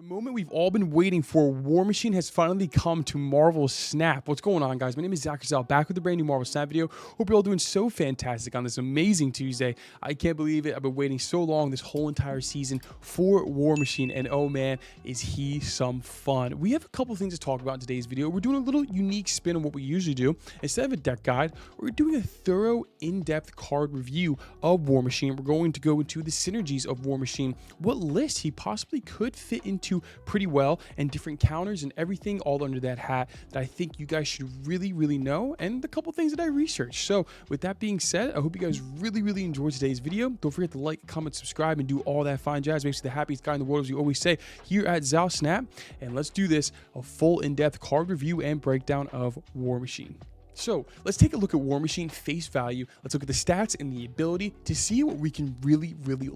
moment we've all been waiting for, War Machine has finally come to Marvel Snap. What's going on, guys? My name is Zach Rizal, back with a brand new Marvel Snap video. Hope you're all doing so fantastic on this amazing Tuesday. I can't believe it. I've been waiting so long this whole entire season for War Machine, and oh man, is he some fun. We have a couple things to talk about in today's video. We're doing a little unique spin on what we usually do. Instead of a deck guide, we're doing a thorough, in-depth card review of War Machine. We're going to go into the synergies of War Machine, what list he possibly could fit into pretty well, and different counters and everything all under that hat that I think you guys should really know, and a couple things that I researched. So with that being said, I hope you guys really enjoyed today's video. Don't forget to like, comment, subscribe, and do all that fine jazz. Makes you the happiest guy in the world, as we always say here at Zal Snap. And let's do this, a full in-depth card review and breakdown of War Machine. So let's take a look at War Machine face value. Let's look at the stats and the ability to see what we can really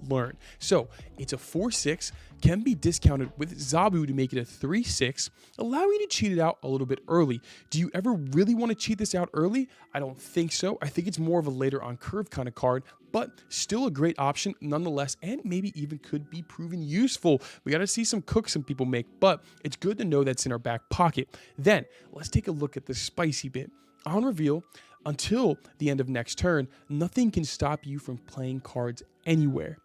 learn. So it's a 4/6, can be discounted with Zabu to make it a 3/6, allowing you to cheat it out a little bit early. Do you ever really want to cheat this out early? I don't think so. I think it's more of a later on curve kind of card, but still a great option nonetheless, and maybe even could be proven useful. We got to see some cooks some people make, but it's good to know that's in our back pocket. Then let's take a look at the spicy bit. On reveal, until the end of next turn, nothing can stop you from playing cards anywhere.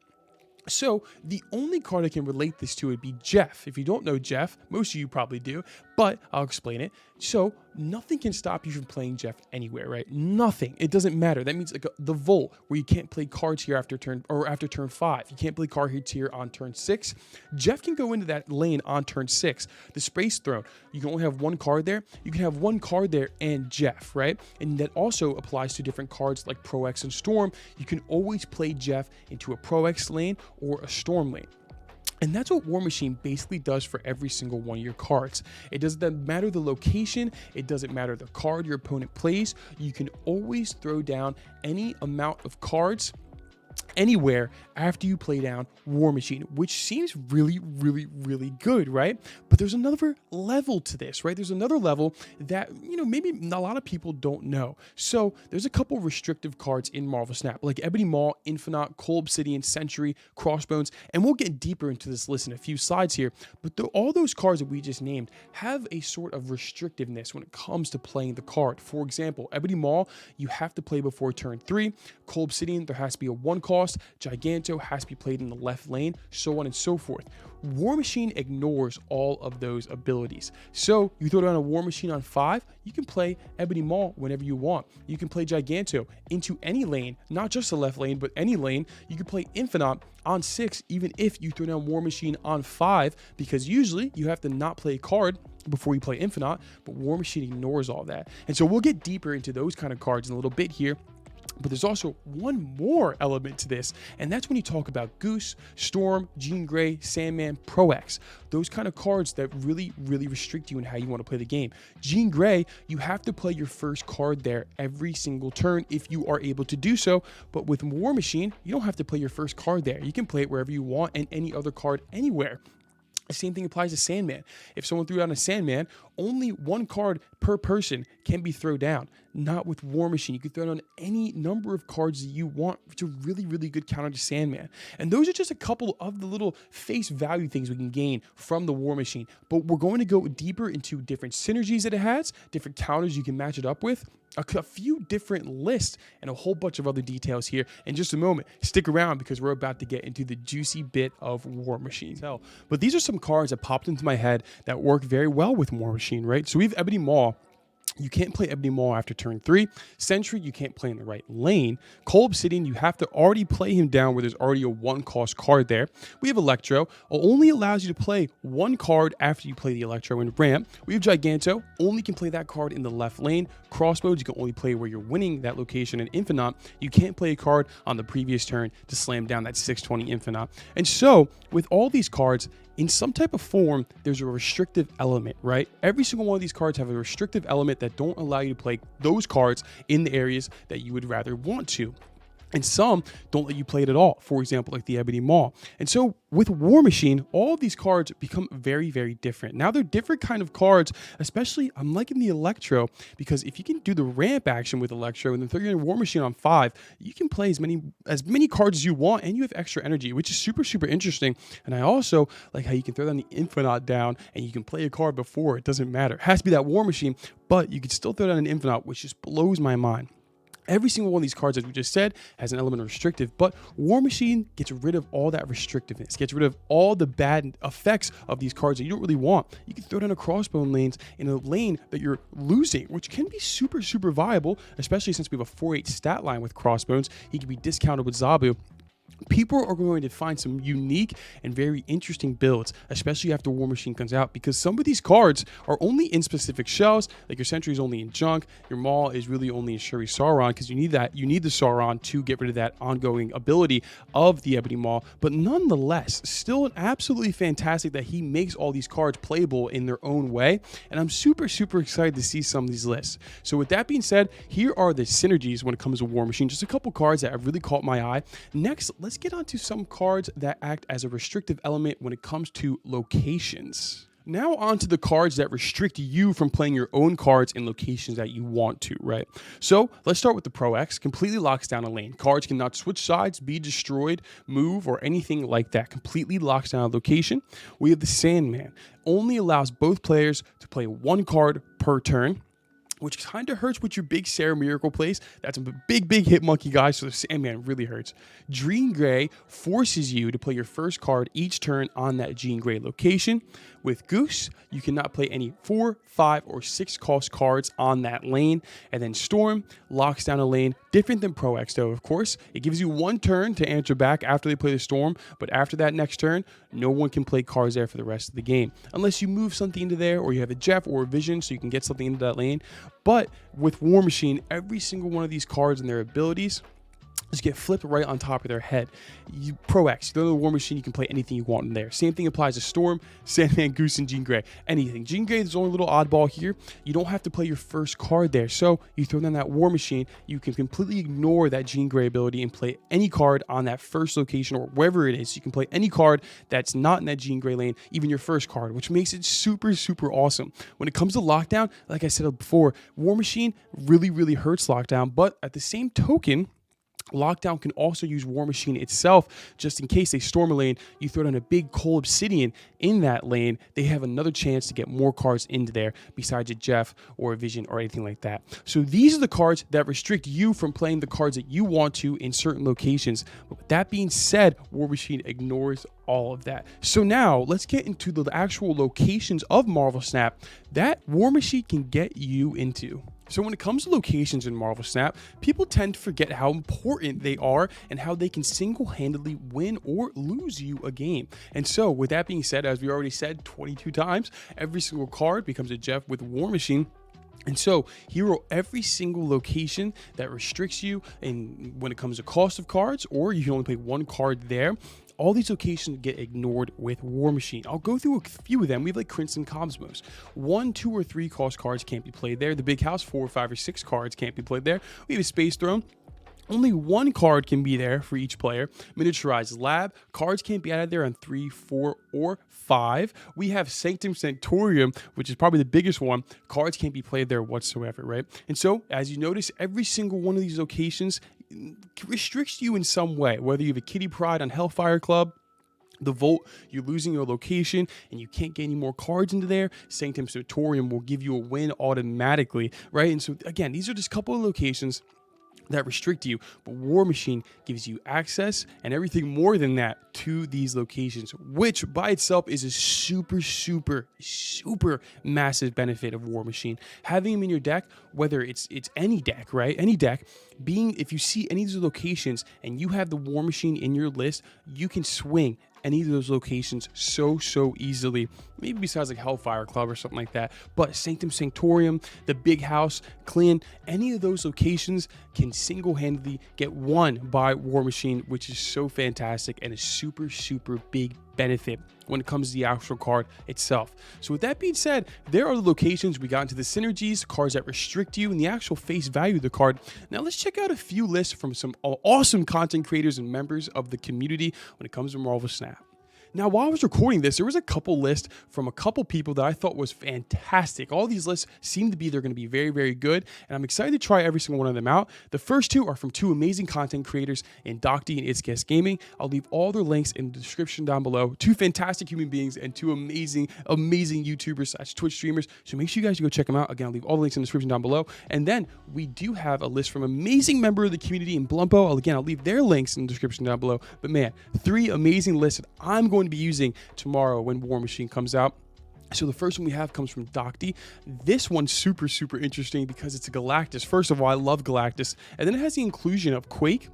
So the only card I can relate this to would be Jeff. If you don't know Jeff, most of you probably do, but I'll explain it. So nothing can stop you from playing Jeff anywhere, right? Nothing. It doesn't matter. That means like the Volt, where you can't play cards here after turn 5. You can't play cards here on turn 6. Jeff can go into that lane on turn 6. The Space Throne, you can only have one card there. You can have one card there and Jeff, right? And that also applies to different cards like Pro X and Storm. You can always play Jeff into a Pro X lane or a Storm lane. And that's what War Machine basically does for every single one of your cards. It doesn't matter the location, it doesn't matter the card your opponent plays, you can always throw down any amount of cards anywhere after you play down War Machine, which seems really good, right? But there's another level to this, right? There's another level that, maybe a lot of people don't know. So there's a couple restrictive cards in Marvel Snap, like Ebony Maw, Infinite, Cold Obsidian, Sentry, Crossbones, and we'll get deeper into this list in a few slides here. But all those cards that we just named have a sort of restrictiveness when it comes to playing the card. For example, Ebony Maw, you have to play before turn 3. Cold Obsidian, there has to be a 1 cost. Giganto has to be played in the left lane, so on and so forth. War Machine ignores all of those abilities. So you throw down a War Machine on 5, you can play Ebony Maw whenever you want. You can play Giganto into any lane, not just the left lane, but any lane. You can play Infinite on 6, even if you throw down War Machine on 5, because usually you have to not play a card before you play Infinite, but War Machine ignores all that. And so we'll get deeper into those kind of cards in a little bit here. But there's also one more element to this, and that's when you talk about Goose, Storm, Jean Grey, Sandman, Pro X. Those kind of cards that really restrict you in how you want to play the game. Jean Grey, you have to play your first card there every single turn if you are able to do so. But with War Machine, you don't have to play your first card there. You can play it wherever you want and any other card anywhere. The same thing applies to Sandman. If someone threw down a Sandman, only one card per person can be thrown down. Not with War Machine. You can throw down any number of cards that you want. It's a really good counter to Sandman. And those are just a couple of the little face value things we can gain from the War Machine. But we're going to go deeper into different synergies that it has, different counters you can match it up with, a few different lists, and a whole bunch of other details here in just a moment. Stick around because we're about to get into the juicy bit of War Machine. But these are some cards that popped into my head that work very well with War Machine, right? So we have Ebony Maw. You can't play Ebony Maw after turn 3. Sentry, you can't play in the right lane. Cold Obsidian, you have to already play him down where there's already a 1-cost card there. We have Electro. It only allows you to play 1 card after you play the Electro in ramp. We have Giganto. Only can play that card in the left lane. Crossbows, you can only play where you're winning that location. And Infinite, you can't play a card on the previous turn to slam down that 620 Infinite. And so, with all these cards, in some type of form, there's a restrictive element, right? Every single one of these cards have a restrictive element that don't allow you to play those cards in the areas that you would rather want to. and some don't let you play it at all, for example, like the Ebony Maw. And so with War Machine, all of these cards become very, very different. Now they're different kind of cards, especially I'm liking the Electro, because if you can do the ramp action with Electro and then throw your War Machine on 5, you can play as many cards as you want, and you have extra energy, which is super, super interesting. And I also like how you can throw down the Infinite down and you can play a card before, it doesn't matter. It has to be that War Machine, but you can still throw down an Infinite, which just blows my mind. Every single one of these cards, as we just said, has an element of restrictive, but War Machine gets rid of all that restrictiveness, gets rid of all the bad effects of these cards that you don't really want. You can throw down a crossbone lanes in a lane that you're losing, which can be super, super viable, especially since we have a 4-8 stat line with crossbones. He can be discounted with Zabu. People are going to find some unique and very interesting builds, especially after War Machine comes out, because some of these cards are only in specific shells. Like your Sentry is only in Junk, your Maul is really only in Shuri Sauron, because you need the Sauron to get rid of that ongoing ability of the Ebony Maw. But nonetheless, still absolutely fantastic that he makes all these cards playable in their own way, and I'm super, super excited to see some of these lists. So with that being said, here are the synergies when it comes to War Machine. Just a couple cards that have really caught my eye. Next, let's get on to some cards that act as a restrictive element when it comes to locations. Now on to the cards that restrict you from playing your own cards in locations that you want to, right? So let's start with the Pro X. Completely locks down a lane. Cards cannot switch sides, be destroyed, move, or anything like that. Completely locks down a location. We have the Sandman. Only allows both players to play one card per turn, which kind of hurts with your big Sarah Miracle plays. That's a big, big hit monkey, guys, so the Sandman really hurts. Jean Grey forces you to play your first card each turn on that Jean Grey location. With Goose, you cannot play any 4, 5, or 6 cost cards on that lane. And then Storm locks down a lane, different than Pro X though, of course. It gives you one turn to answer back after they play the Storm, but after that next turn, no one can play cards there for the rest of the game. Unless you move something into there, or you have a Jeff or a Vision, so you can get something into that lane. But with War Machine, every single one of these cards and their abilities just get flipped right on top of their head. Pro X, you throw the War Machine, you can play anything you want in there. Same thing applies to Storm, Sandman, Goose, and Jean Grey. Anything. Jean Grey is the only little oddball here. You don't have to play your first card there. So you throw down that War Machine, you can completely ignore that Jean Grey ability and play any card on that first location or wherever it is. You can play any card that's not in that Jean Grey lane, even your first card, which makes it super, super awesome. When it comes to lockdown, like I said before, War Machine really, really hurts lockdown, but at the same token, Lockdown can also use War Machine itself, just in case they storm a lane. You throw down a big Coal Obsidian in that lane, they have another chance to get more cards into there besides a Jeff or a Vision or anything like that. So these are the cards that restrict you from playing the cards that you want to in certain locations. But with that being said, War Machine ignores all of that. So now let's get into the actual locations of Marvel Snap that War Machine can get you into. So when it comes to locations in Marvel Snap, people tend to forget how important they are and how they can single-handedly win or lose you a game. And so with that being said, as we already said 22 times, every single card becomes a Jeff with War Machine. And so here are every single location that restricts you in when it comes to cost of cards, or you can only play one card there. All these locations get ignored with War Machine. I'll go through a few of them. We have like Crimson Cosmos. 1, 2, or 3 cost cards can't be played there. The Big House, 4, 5, or 6 cards can't be played there. We have a Space Throne. Only 1 card can be there for each player. Miniaturized Lab. Cards can't be added there on 3, 4, or 5. We have Sanctum Sanctorium, which is probably the biggest one. Cards can't be played there whatsoever, right? And so, as you notice, every single one of these locations restricts you in some way, whether you have a Kitty Pryde on Hellfire Club, the Vault, you're losing your location and you can't get any more cards into there. Sanctum Sanctorium will give you a win automatically, right? And so again, these are just a couple of locations that restrict you, but War Machine gives you access and everything more than that to these locations, which by itself is a super, super, super massive benefit of War Machine. Having him in your deck, whether it's any deck, right? Any deck, if you see any of these locations and you have the War Machine in your list, you can swing any of those locations so easily, maybe besides like Hellfire Club or something like that. But Sanctum Sanctorium, the Big House, Clan, any of those locations can single-handedly get won by War Machine, which is so fantastic and a super, super big benefit when it comes to the actual card itself. So with that being said, there are the locations. We got into the Synergize, cards that restrict you, and the actual face value of the card. Now let's check out a few lists from some awesome content creators and members of the community when it comes to Marvel Snap. Now, while I was recording this, there was a couple lists from a couple people that I thought was fantastic. All these lists seem to be, they're going to be very, very good, and I'm excited to try every single one of them out. The first two are from two amazing content creators in Docty and Synergize Gaming. I'll leave all their links in the description down below. Two fantastic human beings and two amazing, amazing YouTubers / Twitch streamers. So make sure you guys go check them out. Again, I'll leave all the links in the description down below. And then we do have a list from an amazing member of the community in Blumpo. Again, I'll leave their links in the description down below. But man, three amazing lists that I'm going to be using tomorrow when War Machine comes out. So the first one we have comes from Docty. This one's super, super interesting because it's a Galactus. First of all, I love Galactus. And then it has the inclusion of Quake,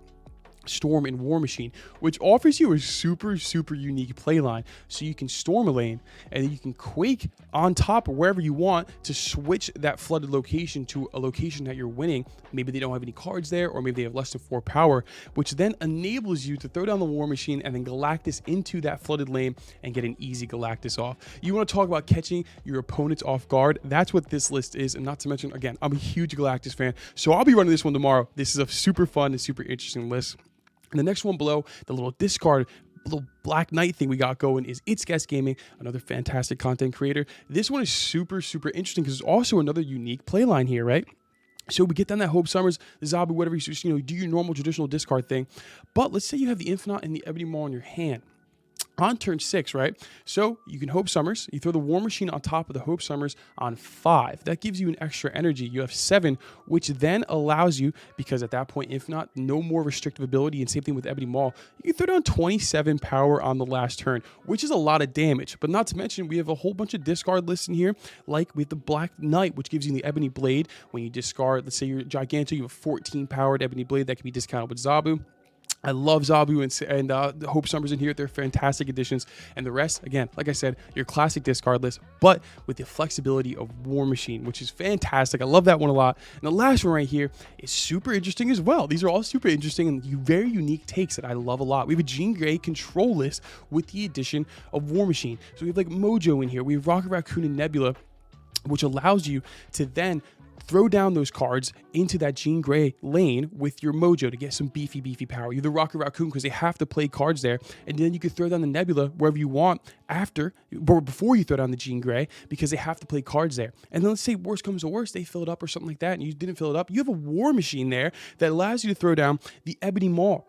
Storm, and War Machine, which offers you a super, super unique playline. So you can storm a lane and then you can Quake on top or wherever you want to switch that flooded location to a location that you're winning. Maybe they don't have any cards there, or maybe they have less than 4 power, which then enables you to throw down the War Machine and then Galactus into that flooded lane and get an easy Galactus off. You want to talk about catching your opponents off guard? That's what this list is. And not to mention, again, I'm a huge Galactus fan, so I'll be running this one tomorrow. This is a super fun and super interesting list. And the next one below, the little discard, little Black Knight thing we got going, is Synergize Gaming, another fantastic content creator. This one is super, super interesting because it's also another unique playline here, right? So we get down that Hope Summers, the Zabu, whatever, you do your normal traditional discard thing. But let's say you have the Infinite and the Ebony Maw in your hand on turn 6, right? So you can Hope Summers, you throw the War Machine on top of the Hope Summers on 5. That gives you an extra energy. You have 7, which then allows you, because at that point, Infinite, no more restrictive ability, and same thing with Ebony Maw, you can throw down 27 power on the last turn, which is a lot of damage. But not to mention, we have a whole bunch of discard lists in here, like with the Black Knight, which gives you the Ebony Blade. When you discard, let's say you're Giganto, you have a 14 powered Ebony Blade that can be discounted with Zabu. I love Zabu and the Hope Summers in here. They're fantastic additions. And the rest, again, like I said, your classic discard list, but with the flexibility of War Machine, which is fantastic. I love that one a lot. And the last one right here is super interesting as well. These are all super interesting and very unique takes that I love a lot. We have a Jean Grey control list with the addition of War Machine. So we have like Mojo in here. We have Rocket Raccoon and Nebula, which allows you to then throw down those cards into that Jean Grey lane with your Mojo to get some beefy power. You have the Rocket Raccoon because they have to play cards there, and then you could throw down the Nebula wherever you want after or before you throw down the Jean Grey because they have to play cards there. And then let's say worst comes to worst, they fill it up or something like that, and you didn't fill it up. You have a War Machine there that allows you to throw down the Ebony Maw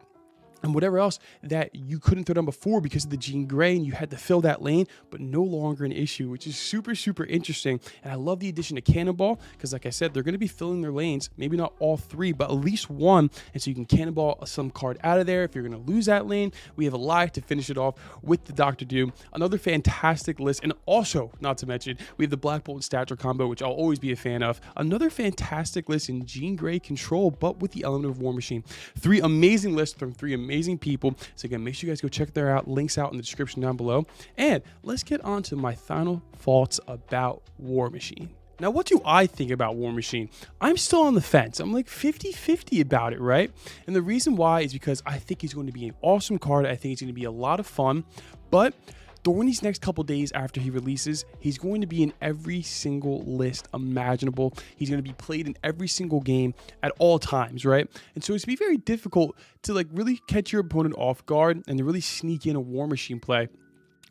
and whatever else that you couldn't throw down before because of the Jean Grey, and you had to fill that lane, but no longer an issue, which is super, super interesting. And I love the addition of Cannonball because, like I said, they're going to be filling their lanes, maybe not all 3, but at least 1. And so you can Cannonball some card out of there if you're going to lose that lane. We have a Alive to finish it off with the Doctor Doom, another fantastic list. And also, not to mention, we have the Black Bolt and Stature combo, which I'll always be a fan of. Another fantastic list in Jean Grey control, but with the element of War Machine. 3 amazing lists from 3 amazing people. So again, make sure you guys go check their links out in the description down below. And let's get on to my final thoughts about War Machine. Now, what do I think about War Machine? I'm still on the fence. I'm like 50-50 about it, right? And the reason why is because I think he's going to be an awesome card. I think it's going to be a lot of fun. But during these next couple days after he releases, he's going to be in every single list imaginable. He's going to be played in every single game at all times, right? And so it's going to be very difficult to like really catch your opponent off guard and to really sneak in a War Machine play.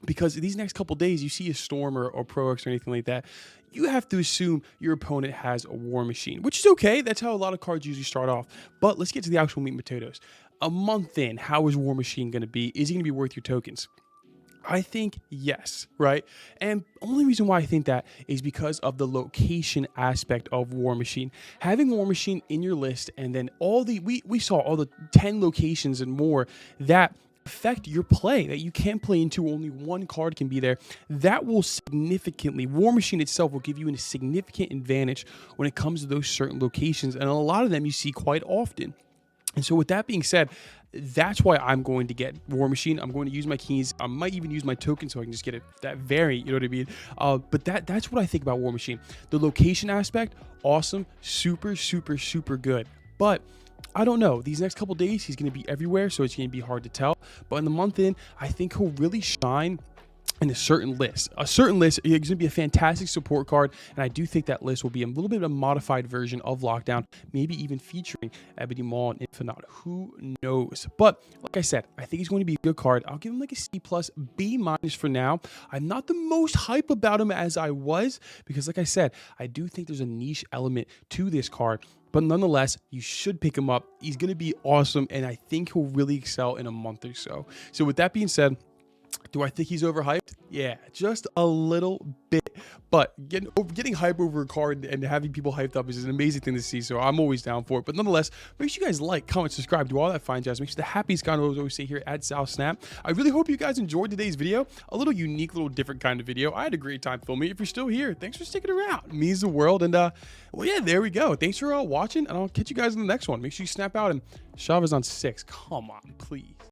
Because these next couple days, you see a Storm or Pro X or anything like that, you have to assume your opponent has a War Machine, which is okay. That's how a lot of cards usually start off. But let's get to the actual meat and potatoes. A month in, how is War Machine going to be? Is he going to be worth your tokens? I think yes, right? And only reason why I think that is because of the location aspect of War Machine. Having War Machine in your list, and then all the, we saw all the 10 locations and more that affect your play, that you can't play into, only one card can be there. That will significantly, War Machine itself will give you a significant advantage when it comes to those certain locations. And a lot of them you see quite often. And so with that being said, that's why I'm going to get War Machine. I'm going to use my keys. I might even use my token so I can just get that variant, you know what I mean? But that's what I think about War Machine. The location aspect, awesome, super, super, super good. But I don't know. These next couple days, he's going to be everywhere, so it's going to be hard to tell. But in the month in, I think he'll really shine in a certain list. He's going to be a fantastic support card, and I do think that list will be a little bit of a modified version of Lockdown, maybe even featuring Ebony Maw and Infinite. Who knows? But like I said, I think he's going to be a good card. I'll give him like a C+, B- for now. I'm not the most hype about him as I was, because like I said, I do think there's a niche element to this card. But nonetheless, you should pick him up. He's going to be awesome, and I think he'll really excel in a month or so. So with that being said, do I think he's overhyped? Yeah, just a little bit. But getting hype over a card and having people hyped up is an amazing thing to see. So I'm always down for it. But nonetheless, make sure you guys like, comment, subscribe, do all that fine jazz. Make sure the happiest kind of always say here at Sal Snap. I really hope you guys enjoyed today's video. A little unique, little different kind of video. I had a great time filming. If you're still here, thanks for sticking around. It means the world. And well, yeah, there we go. Thanks for watching, and I'll catch you guys in the next one. Make sure you snap out, and Chavez on 6. Come on, please.